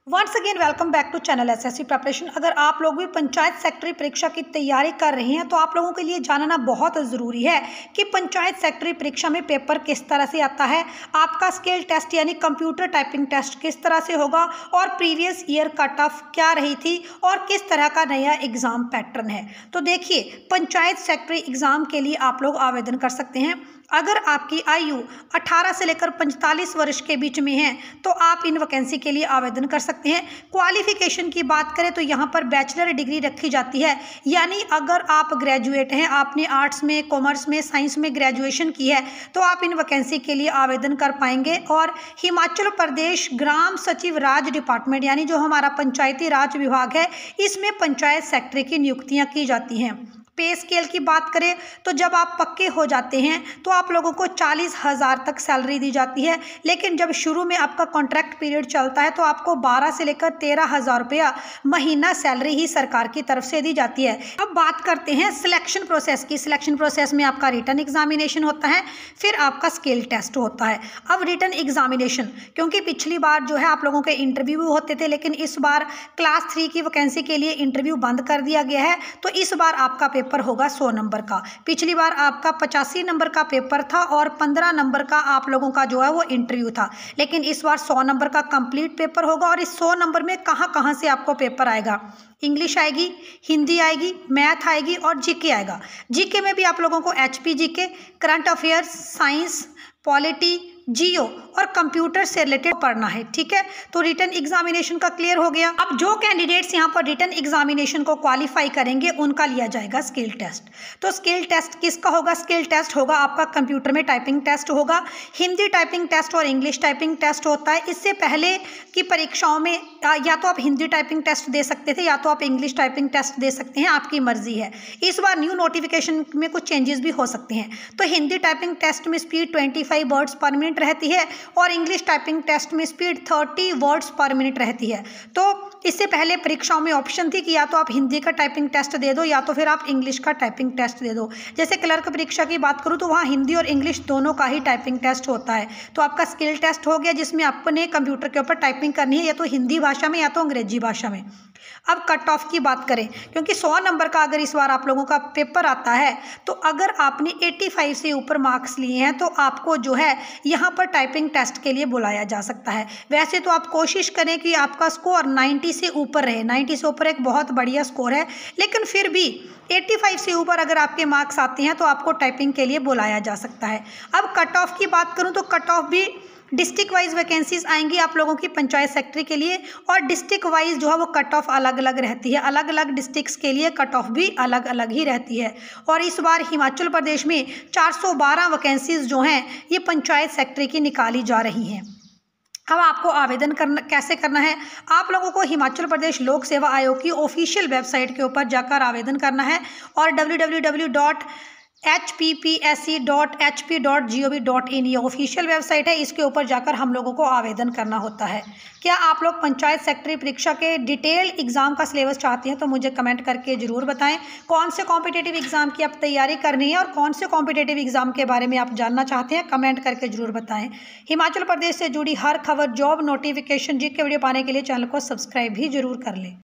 Once again welcome back to channel SSC preparation. अगर आप लोग भी पंचायत सेक्रेटरी परीक्षा की तैयारी कर रहे हैं तो आप लोगों के लिए जानना बहुत ज़रूरी है कि पंचायत सेक्रेटरी परीक्षा में पेपर किस तरह से आता है, आपका स्किल टेस्ट यानी कंप्यूटर टाइपिंग टेस्ट किस तरह से होगा और प्रीवियस ईयर कट ऑफ क्या रही थी और किस तरह का नया एग्ज़ाम पैटर्न है। तो देखिए, पंचायत सेक्रेटरी एग्ज़ाम के लिए आप लोग आवेदन कर सकते हैं। अगर आपकी आयु 18 से लेकर 45 वर्ष के बीच में है तो आप इन वैकेंसी के लिए आवेदन कर सकते हैं। क्वालिफिकेशन की बात करें तो यहाँ पर बैचलर डिग्री रखी जाती है, यानी अगर आप ग्रेजुएट हैं, आपने आर्ट्स में, कॉमर्स में, साइंस में ग्रेजुएशन की है तो आप इन वैकेंसी के लिए आवेदन कर पाएंगे। और हिमाचल प्रदेश ग्राम सचिव राज डिपार्टमेंट यानी जो हमारा पंचायती राज विभाग है, इसमें पंचायत सेक्रेटरी की नियुक्तियाँ की जाती हैं। पे स्केल की बात करें तो जब आप पक्के हो जाते हैं तो आप लोगों को 40,000 तक सैलरी दी जाती है, लेकिन जब शुरू में आपका कॉन्ट्रैक्ट पीरियड चलता है तो आपको 12 से लेकर 13,000 रुपया महीना सैलरी ही सरकार की तरफ से दी जाती है। अब बात करते हैं सिलेक्शन प्रोसेस की। सिलेक्शन प्रोसेस में आपका रिटन एग्जामिनेशन होता है, फिर आपका स्किल टेस्ट होता है। अब रिटन एग्जामिनेशन, क्योंकि पिछली बार जो है आप लोगों के इंटरव्यू होते थे, लेकिन इस बार क्लास 3 की वैकेंसी के लिए इंटरव्यू बंद कर दिया गया है, तो इस बार आपका पेपर होगा 100 नंबर का। पिछली बार आपका 85 नंबर का पेपर था और 15 नंबर का आप लोगों का जो है वो इंटरव्यू था, लेकिन इस बार 100 नंबर का कंप्लीट पेपर होगा। और इस 100 नंबर में कहाँ से आपको पेपर आएगा? इंग्लिश आएगी, हिंदी आएगी, मैथ आएगी और जीके आएगा। जीके में भी आप लोगों को HP GK, current affairs, science, polity, geo और कंप्यूटर से रिलेटेड पढ़ना है। ठीक है, तो रिटन एग्जामिनेशन का क्लियर हो गया। अब जो कैंडिडेट्स यहाँ पर रिटन एग्जामिनेशन को क्वालिफाई करेंगे उनका लिया जाएगा स्किल टेस्ट। तो स्किल टेस्ट किसका होगा? स्किल टेस्ट होगा आपका कंप्यूटर में टाइपिंग टेस्ट होगा, हिंदी टाइपिंग टेस्ट और इंग्लिश टाइपिंग टेस्ट होता है। इससे पहले की परीक्षाओं में या तो आप हिंदी टाइपिंग टेस्ट दे सकते थे या तो आप इंग्लिश टाइपिंग टेस्ट दे सकते हैं, आपकी मर्जी है। इस बार न्यू नोटिफिकेशन में कुछ चेंजेस भी हो सकते हैं। तो हिंदी टाइपिंग टेस्ट में स्पीड 25 वर्ड्स पर मिनट रहती है और इंग्लिश टाइपिंग टेस्ट में स्पीड 30 वर्ड्स पर मिनट रहती है। तो इससे पहले परीक्षाओं में ऑप्शन थी कि या तो आप हिंदी का टाइपिंग टेस्ट दे दो या तो फिर आप इंग्लिश का टाइपिंग टेस्ट दे दो। जैसे क्लर्क परीक्षा की बात करूँ तो वहाँ हिंदी और इंग्लिश दोनों का ही टाइपिंग टेस्ट होता है। तो आपका स्किल टेस्ट हो गया जिसमें आपने कंप्यूटर के ऊपर टाइपिंग करनी है, या तो हिंदी भाषा में या तो अंग्रेजी भाषा में। अब कट ऑफ की बात करें, क्योंकि 100 नंबर का अगर इस बार आप लोगों का पेपर आता है तो अगर आपने 85 से ऊपर मार्क्स लिए हैं तो आपको जो है यहाँ पर टाइपिंग टेस्ट के लिए बुलाया जा सकता है। वैसे तो आप कोशिश करें कि आपका स्कोर 90 से ऊपर रहे। 90 से ऊपर एक बहुत बढ़िया स्कोर है, लेकिन फिर भी 85 से ऊपर अगर आपके मार्क्स आते हैं तो आपको टाइपिंग के लिए बुलाया जा सकता है। अब कट ऑफ की बात करूँ तो कट ऑफ भी डिस्ट्रिक्ट वाइज वैकेंसीज आएंगी आप लोगों की पंचायत सेक्रेटरी के लिए, और डिस्ट्रिक्ट वाइज जो है वो कट ऑफ अलग अलग रहती है। अलग अलग डिस्ट्रिक्ट्स के लिए कट ऑफ भी अलग अलग ही रहती है। और इस बार हिमाचल प्रदेश में 412 वैकेंसीज जो हैं ये पंचायत सेक्रेटरी की निकाली जा रही हैं। अब आपको आवेदन कैसे करना है? आप लोगों को हिमाचल प्रदेश लोक सेवा आयोग की ऑफिशियल वेबसाइट के ऊपर जाकर आवेदन करना है और www.hppsc.hp.gov.in ये ऑफिशियल वेबसाइट है, इसके ऊपर जाकर हम लोगों को आवेदन करना होता है। क्या आप लोग पंचायत सेक्रेटरी परीक्षा के डिटेल एग्जाम का सिलेबस चाहते हैं तो मुझे कमेंट करके ज़रूर बताएं। कौन से कॉम्पिटिटिव एग्जाम की आप तैयारी करनी है और कौन से कॉम्पिटिटिव एग्जाम के बारे में आप जानना चाहते हैं, कमेंट करके ज़रूर बताएं। हिमाचल प्रदेश से जुड़ी हर खबर, जॉब नोटिफिकेशन, जीके वीडियो पाने के लिए चैनल को सब्सक्राइब भी जरूर कर लें।